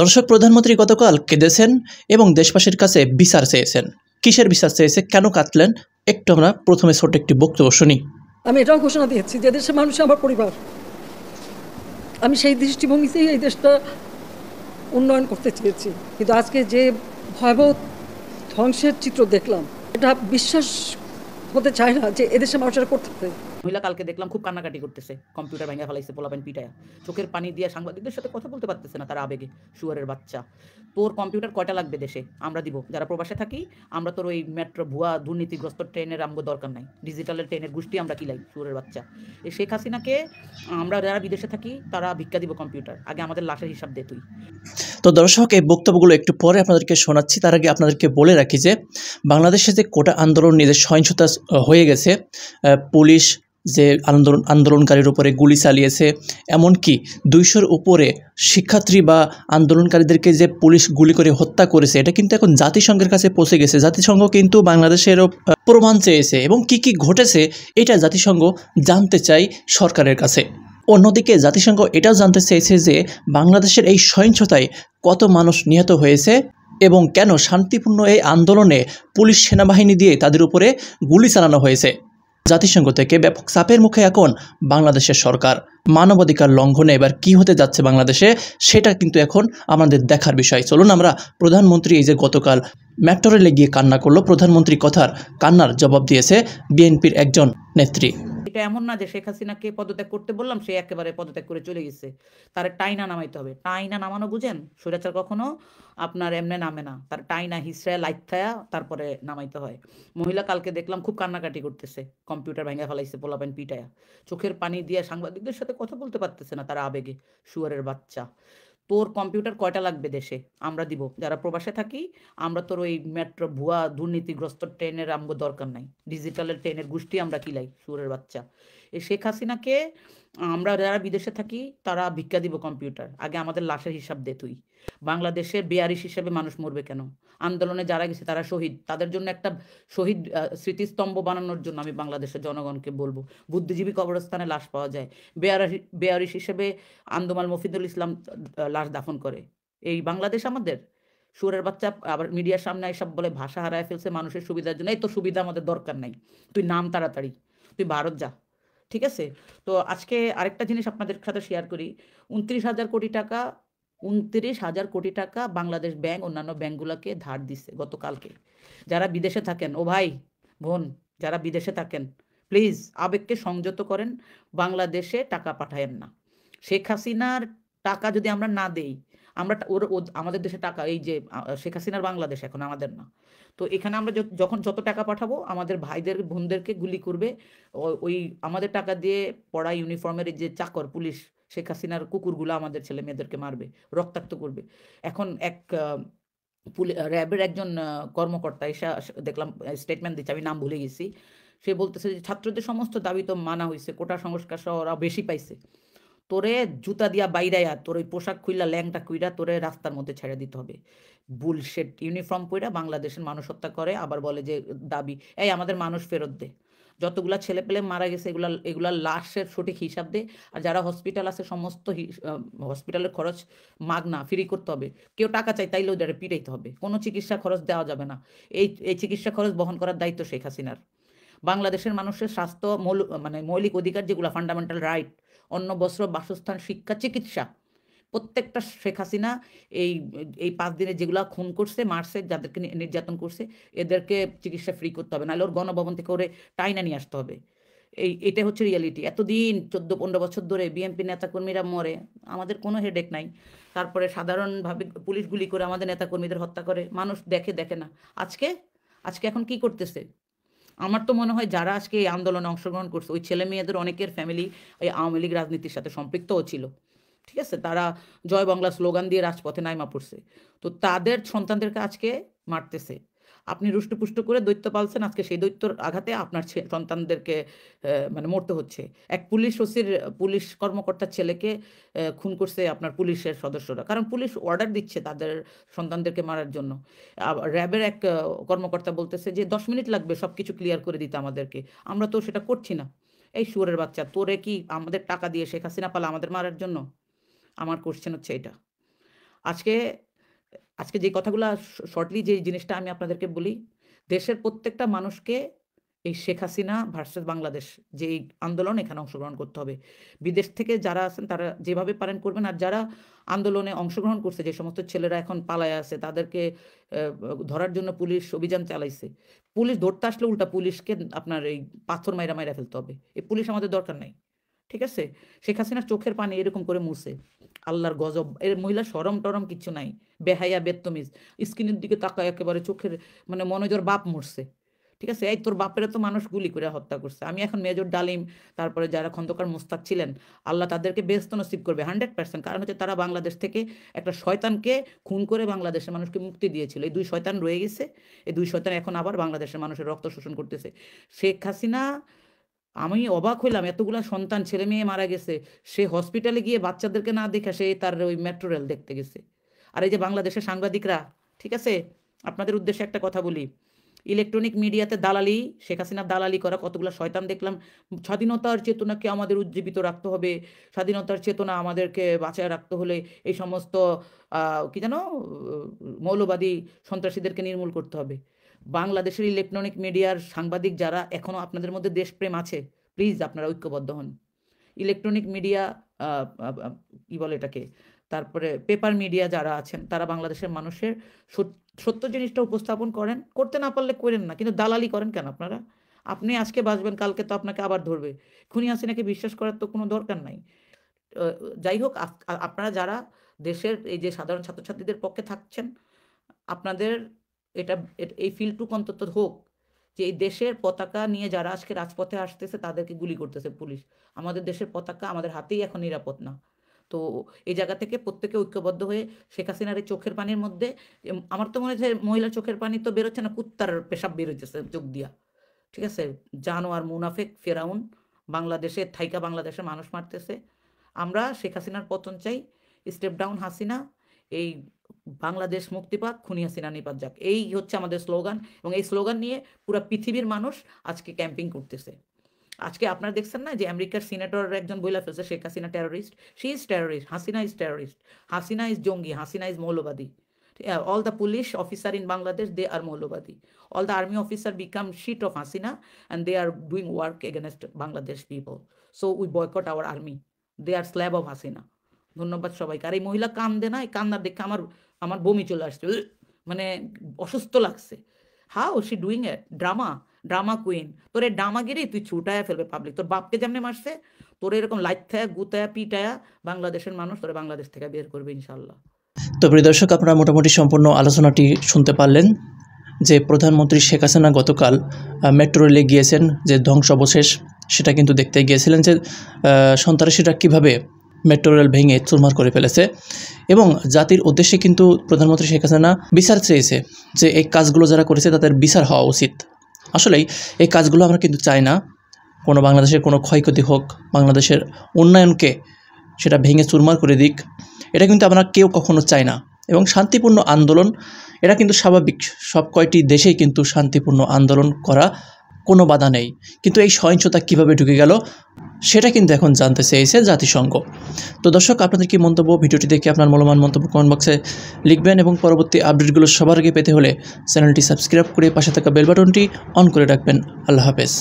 দর্শক, প্রধানমন্ত্রী গতকাল কেঁদেছেন এবং দেশবাসীর কাছে বিচার চেয়েছেন। কিসের বিচার চেয়েছে, কেন কাঁদলেন, একটু আমরা প্রথমে ছোট একটি বক্তব্য শুনি। আমি এটাও ঘোষণা দিয়েছি যে দেশের মানুষ আমার পরিবার। আমি সেই দৃষ্টিভঙ্গিতেই এই দেশটা উন্নয়ন করতে চেয়েছি, কিন্তু আজকে যে ভয়াবহ ধ্বংসের চিত্র দেখলাম, এটা বিশ্বাস হতে চায় না যে এদেশের মানুষেরা করতে পারে। মহিলা কালকে দেখলাম খুব কান্নাকাটি করতেছে, কম্পিউটার ভেঙে ফেলাইছে, পোলাপেন পিটায়া, চোখের পানি দিয়ে সাংবাদিকদের সাথে কথা বলতে পারতেছে না, তার আবেগে। শুয়ারের বাচ্চা, তোর কম্পিউটার কয়টা লাগবে দেশে? আমরা দিব। যারা প্রবাসে থাকি আমরা তোর ওই মেট্রো ভুয়া দুর্নীতিগ্রস্ত ট্রেনের আমগো দরকার নাই, ডিজিটালের ট্রেনের গোষ্ঠী আমরা কিলাই। শুয়ারের বাচ্চা, এই শেখ হাসিনাকে আমরা যারা বিদেশে থাকি তারা ভিক্ষা দিব কম্পিউটার, আগে আমাদের লাশের হিসাব দে তুই। তো দর্শক, এই বক্তব্যগুলো একটু পরে আপনাদেরকে শোনাচ্ছি। তার আগে আপনাদেরকে বলে রাখি যে বাংলাদেশে যে কোটা আন্দোলন নিয়ে যে সহিংসতা হয়ে গেছে, পুলিশ যে আন্দোলনকারীর উপরে গুলি চালিয়েছে, এমনকি 200-র উপরে শিক্ষার্থী বা আন্দোলনকারীদেরকে যে পুলিশ গুলি করে হত্যা করেছে, এটা কিন্তু এখন জাতিসংঘের কাছে পৌঁছে গেছে। জাতিসংঘ কিন্তু বাংলাদেশেরও প্রমাণ চেয়েছে এবং কি কি ঘটেছে এটা জাতিসংঘ জানতে চাই সরকারের কাছে। অন্যদিকে জাতিসংঘ এটাও জানতে চেয়েছে যে বাংলাদেশের এই সহিংসতায় কত মানুষ নিহত হয়েছে এবং কেন শান্তিপূর্ণ এই আন্দোলনে পুলিশ সেনাবাহিনী দিয়ে তাদের উপরে গুলি চালানো হয়েছে। জাতিসংঘ থেকে ব্যাপক চাপের মুখে এখন বাংলাদেশের সরকার। মানবাধিকার লঙ্ঘনে এবার কি হতে যাচ্ছে বাংলাদেশে, সেটা কিন্তু এখন আমাদের দেখার বিষয়। চলুন আমরা প্রধানমন্ত্রী এই যে গতকাল মেট্রো রেলে গিয়ে কান্না করলো, প্রধানমন্ত্রী কথার কান্নার জবাব দিয়েছে বিএনপির একজন নেত্রী। এটা এমন না যে শেখ হাসিনাকে পদত্যাগ করতে বললাম সে একেবারে পদত্যাগ করে চলে গেছে। তার টাইনা নামাইতে হবে। টাইনা নামানো বুঝেন? স্বৈরাচার কখনো আপনার এমনি নামে না, তার টাইনা হিসড়ায় লাইথায়া তারপরে নামাইতে হয়। মহিলা কালকে দেখলাম খুব কান্নাকাটি করতেছে, কম্পিউটার ভেঙে ফেলাইছে, পোলাপেন পিটায়া, চোখের পানি দিয়ে সাংবাদিকদের সাথে কথা বলতে পারতেছে না, তার আবেগে। শুয়ারের বাচ্চা, তোর কম্পিউটার কয়টা লাগবে দেশে? আমরা দিব। যারা প্রবাসে থাকি আমরা তোর ওই মেট্রো ভুয়া দুর্নীতিগ্রস্ত ট্রেনের আমগো দরকার নাই, ডিজিটালের ট্রেনের গোষ্ঠী আমরা কিলাই। শুয়ারের বাচ্চা, এই শেখ হাসিনাকে আমরা যারা বিদেশে থাকি তারা ভিক্ষা দিব কম্পিউটার, আগে আমাদের লাশের হিসাব দে তুই। বাংলাদেশের বেয়ারিশ হিসেবে মানুষ মরবে কেন? আন্দোলনে যারা গেছে তারা শহীদ, তাদের জন্য একটা শহীদ স্মৃতিস্তম্ভ বানানোর জন্য আমি বাংলাদেশের জনগণকে বলবো, বুদ্ধিজীবী কবরস্থানে লাশ পাওয়া যায়। বেয়ারিশ হিসেবে আন্দোমাল মফিদুল ইসলাম লাশ দাফন করে। এই বাংলাদেশ আমাদের? সুরের বাচ্চা আবার মিডিয়ার সামনে এসব বলে ভাষা হারায় ফেলছে মানুষের সুবিধার জন্য। এই তো সুবিধা আমাদের দরকার নাই, তুই নাম তাড়াতাড়ি, তুই ভারত যা। ঠিক আছে? তো আজকে আরেকটা জিনিস আপনাদের সাথে শেয়ার করি। 29,000 কোটি টাকা, 29,000 কোটি টাকা বাংলাদেশ ব্যাংক অন্যান্য ব্যাংকগুলোকে ধার দিচ্ছে গতকালকে। যারা বিদেশে থাকেন, ও ভাই বোন যারা বিদেশে থাকেন, প্লিজ আবেগকে সংযত করেন, বাংলাদেশে টাকা পাঠায়েন না। শেখ হাসিনার টাকা যদি আমরা না দেই, আমরা আমাদের দেশে টাকা, এই যে শেখ হাসিনার বাংলাদেশ এখন আমাদের না। তো এখানে আমরা যখন যত টাকা পাঠাবো আমাদের ভাইদের বোনদেরকে গুলি করবে। ওই আমাদের টাকা দিয়ে পড়া ইউনিফর্মের যে চাকর পুলিশ, শেখ হাসিনার কুকুরগুলো আমাদের ছেলে মেয়েদেরকে মারবে, রক্তাক্ত করবে। এখন এক র্যাবের একজন কর্মকর্তা এসে দেখলাম স্টেটমেন্ট দিচ্ছে, আমি নাম ভুলে গেছি। সে বলতেছে যে ছাত্রদের সমস্ত দাবি তো মানা হয়েছে, কোটা সংস্কার সহ ওরা বেশি পাইছে, তোরে জুতা দিয়া বাইরাইয়া তোর ওই পোশাক খুইলা ল্যাংটা কুইরা তোরে রাস্তার মধ্যে ছেড়ে দিতে হবে। বুলশেট ইউনিফর্ম পইরা বাংলাদেশের মানুষ হত্যা করে, আবার বলে যে দাবি এই আমাদের মানুষ ফেরত দে। যতগুলা ছেলে পেলে মারা গেছে এগুলা লাশের সঠিক হিসাব দে। আর যারা হসপিটাল আছে সমস্ত হসপিটালের খরচ মাগনা ফ্রি করতে হবে। কেউ টাকা চাই তাইলে ওদের পিটাইতে হবে, কোনো চিকিৎসা খরচ দেওয়া যাবে না। এই চিকিৎসা খরচ বহন করার দায়িত্ব শেখ হাসিনার। বাংলাদেশের মানুষের স্বাস্থ্য মৌলিক অধিকার যেগুলো ফান্ডামেন্টাল রাইট, অন্ন, বস্ত্র, বাসস্থান, শিক্ষা, চিকিৎসা, প্রত্যেকটা শেখ হাসিনা এই এই 5 দিনে যেগুলা খুন করছে, মারছে, যাদেরকে নির্যাতন করছে, এদেরকে চিকিৎসা ফ্রি করতে হবে, নাহলে ওর গণভবন থেকে ওরে টাইনা নিয়ে আসতে হবে। এটা হচ্ছে রিয়ালিটি। এতদিন 14-15 বছর ধরে বিএনপি নেতাকর্মীরা মরে, আমাদের কোনো হেডেক নাই। তারপরে সাধারণভাবে পুলিশ গুলি করে আমাদের নেতাকর্মীদের হত্যা করে, মানুষ দেখে না। আজকে এখন কি করতেছে? আমার তো মনে হয় যারা আজকে এই আন্দোলনে অংশগ্রহণ করছে ওই ছেলে মেয়েদের অনেকের ফ্যামিলি এই আওয়ামী লীগ রাজনীতির সাথে সম্পৃক্তও ছিল। ঠিক আছে? তারা জয় বাংলা স্লোগান দিয়ে রাজপথে নাইমা পড়ছে। তো তাদের সন্তানদেরকে আজকে মারতেছে। আপনি রুষ্টপুষ্ট করে দৈত্য পালছেন, আজকে সেই দৈত্যর আঘাতে আপনার সন্তানদেরকে মানে মরতে হচ্ছে। এক পুলিশ কর্মকর্তার ছেলেকে খুন করছে আপনার পুলিশের সদস্যরা, কারণ পুলিশ অর্ডার দিচ্ছে তাদের সন্তানদেরকে মারার জন্য। র্যাবের এক কর্মকর্তা বলতেছে যে 10 মিনিট লাগবে সব কিছু ক্লিয়ার করে দিতে আমাদেরকে, আমরা তো সেটা করছি না। এই শুয়োরের বাচ্চা, তোরে কি আমাদের টাকা দিয়ে শেখ হাসিনা পালা আমাদের মারার জন্য? আমার কোশ্চেন হচ্ছে এটা। আজকে আজকে যে কথাগুলা শর্টলি যে জিনিসটা আমি আপনাদেরকে বলি, দেশের প্রত্যেকটা মানুষকে এই শেখ হাসিনা ভার্সেস বাংলাদেশ যে এই আন্দোলন এখানে অংশগ্রহণ করতে হবে। বিদেশ থেকে যারা আছেন তারা যেভাবে পারেন করবেন, আর যারা আন্দোলনে অংশগ্রহণ করছে, যে সমস্ত ছেলেরা এখন পালায় আছে তাদেরকে ধরার জন্য পুলিশ অভিযান চালাইছে, পুলিশ ধরতে আসলে উল্টা পুলিশকে আপনার এই পাথর মাইরা মাইরা ফেলতে হবে। এই পুলিশ আমাদের দরকার নাই, ঠিক আছে? শেখ হাসিনার চোখের পানি এরকম করে মুছে, আল্লাহর গজব, এর মহিলা শরম টরম কিচ্ছু নাই, বেহাইয়া বেত্তমিজ, স্ক্রিনের দিকে তাকায় একেবারে চোখের মানে মনে জোর বাপ মরছে, ঠিক আছে? এই তোর বাপেরা তো মানুষ গুলি করে হত্যা করছে। আমি এখন মেজর ডালিম, তারপরে যারা খন্দকার মোস্তাক ছিলেন, আল্লাহ তাদেরকে বেহেশত নসিব করবে 100%। কারণ হচ্ছে তারা বাংলাদেশ থেকে একটা শয়তানকে খুন করে বাংলাদেশের মানুষকে মুক্তি দিয়েছিল। এই 2 শয়তান রয়ে গেছে, এই 2 শয়তান এখন আবার বাংলাদেশের মানুষের রক্ত শোষণ করতেছে। শেখ হাসিনা, আমি অবাক হইলাম, এতগুলা সন্তান ছেলে মেয়ে মারা গেছে, সে হসপিটালে গিয়ে বাচ্চাদেরকে না দেখে সে তার ওই মেট্রো রেল দেখতে গেছে। আর এই যে বাংলাদেশের সাংবাদিকরা, ঠিক আছে, আপনাদের উদ্দেশ্যে একটা কথা বলি, ইলেকট্রনিক মিডিয়াতে দালালি, শেখ হাসিনার দালালি করা কতগুলো শয়তান দেখলাম। স্বাধীনতার চেতনাকে আমাদের উজ্জীবিত রাখতে হবে, স্বাধীনতার চেতনা আমাদেরকে বাঁচায় রাখতে হলে এই সমস্ত কি জানো মৌলবাদী সন্ত্রাসীদেরকে নির্মূল করতে হবে। বাংলাদেশের ইলেকট্রনিক মিডিয়ার সাংবাদিক যারা এখনও আপনাদের মধ্যে দেশপ্রেম আছে, প্লিজ আপনারা ঐক্যবদ্ধ হন। ইলেকট্রনিক মিডিয়া কি বলে এটাকে, তারপরে পেপার মিডিয়া যারা আছেন, তারা বাংলাদেশের মানুষের সত্য জিনিসটা উপস্থাপন করেন, করতে না পারলে করেন না, কিন্তু দালালি করেন কেন আপনারা? আপনি আজকে বাঁচবেন, কালকে তো আপনাকে আবার ধরবে। খুনি হাসিনাকে বিশ্বাস করার তো কোনো দরকার নাই। যাই হোক, আপনারা যারা দেশের এই যে সাধারণ ছাত্রছাত্রীদের পক্ষে থাকছেন, আপনাদের এই ফিলটুকু অন্তত হোক যে এই দেশের পতাকা নিয়ে যারা আজকে রাজপথে আসতেছে তাদেরকে গুলি করতেছে পুলিশ। আমাদের দেশের পতাকা আমাদের হাতেই এখন নিরাপদ না। তো এই জায়গা থেকে প্রত্যেকে ঐক্যবদ্ধ হয়ে শেখ হাসিনার এই চোখের পানির মধ্যে, আমার তো মনে হচ্ছে মহিলার চোখের পানি তো বেরোচ্ছে না, কুত্তার পেশাব বেরোচ্ছে চোখ দিয়া, ঠিক আছে? জানোয়ার, মুনাফেক, ফেরাউন বাংলাদেশে থাইকা বাংলাদেশের মানুষ মারতেছে। আমরা শেখ হাসিনার পতন চাই, স্টেপ ডাউন হাসিনা, এই বাংলাদেশ মুক্তি পাক, খুনি হাসিনা নিপাত যাক, এই হচ্ছে আমাদের স্লোগান। এবং এই স্লোগান নিয়ে পুরো পৃথিবীর মানুষ আজকে ক্যাম্পিং করতেছে। আজকে আপনারা দেখছেন না যে আমেরিকার সিনেটর একজন বইলা ফেলছে Sheikh Hasina terrorist, she is terrorist, Hasina is terrorist, Hasina is জঙ্গি, হাসিনা ইজ মৌলবাদী। All the police officer in Bangladesh, they are মৌলবাদী. All the army officer become shit of Hasina and they are doing work against Bangladesh people. So we boycott our army. They are slave of Hasina. ধন্যবাদ সবাইকে। আর এই মহিলা কান্দে না, এই কান্নার দেখে আমার বমি চলে আসছে, মানে অসুস্থ লাগছে। How she doing it? Drama queen. তোর এই ড্রামাগিরি তুই ছুটায়া ফেলবে পাবলিক। তোর বাপকে যেমনি মারছে, তোর এরকম লাইথায়া গুতায়া পিটায়া বাংলাদেশের মানুষ তোরে বাংলাদেশ থেকে বের করবে ইনশাল্লাহ। তো প্রিয় দর্শক, আপনারা মোটামুটি সম্পূর্ণ আলোচনাটি শুনতে পারলেন যে প্রধানমন্ত্রী শেখ হাসিনা গতকাল মেট্রো রেলে গিয়েছেন, যে ধ্বংস অবশেষ সেটা কিন্তু দেখতে গিয়েছিলেন, যে সন্ত্রাসীরা কীভাবে মেট্রো রেল ভেঙে চুরমার করে ফেলেছে। এবং জাতির উদ্দেশ্যে কিন্তু প্রধানমন্ত্রী শেখ হাসিনা বিচার চেয়েছে যে এই কাজগুলো যারা করেছে তাদের বিচার হওয়া উচিত। আসলেই এই কাজগুলো আমরা কিন্তু চাই না কোনো বাংলাদেশের কোনো ক্ষয়ক্ষতি হোক, বাংলাদেশের উন্নয়নকে সেটা ভেঙে চুরমার করে দিক, এটা কিন্তু আমরা কেউ কখনো চাই না। এবং শান্তিপূর্ণ আন্দোলন এটা কিন্তু স্বাভাবিক, সব কয়টি দেশেই কিন্তু শান্তিপূর্ণ আন্দোলন করা কোনো বাধা নেই। কিন্তু এই সহিংসতা কীভাবে ঢুকে গেল সেটা কিন্তু এখন জানতে চেয়েছে জাতিসংঘ। তো দর্শক, আপনাদের কি মন্তব্য? ভিডিওটি দেখে আপনার মূল্যবান মন্তব্য কমেন্ট বক্সে লিখবেন এবং পরবর্তী আপডেটগুলো সবার আগে পেতে হলে চ্যানেলটি সাবস্ক্রাইব করে পাশে থাকা বেল বাটনটি অন করে রাখবেন। আল্লাহ হাফেজ।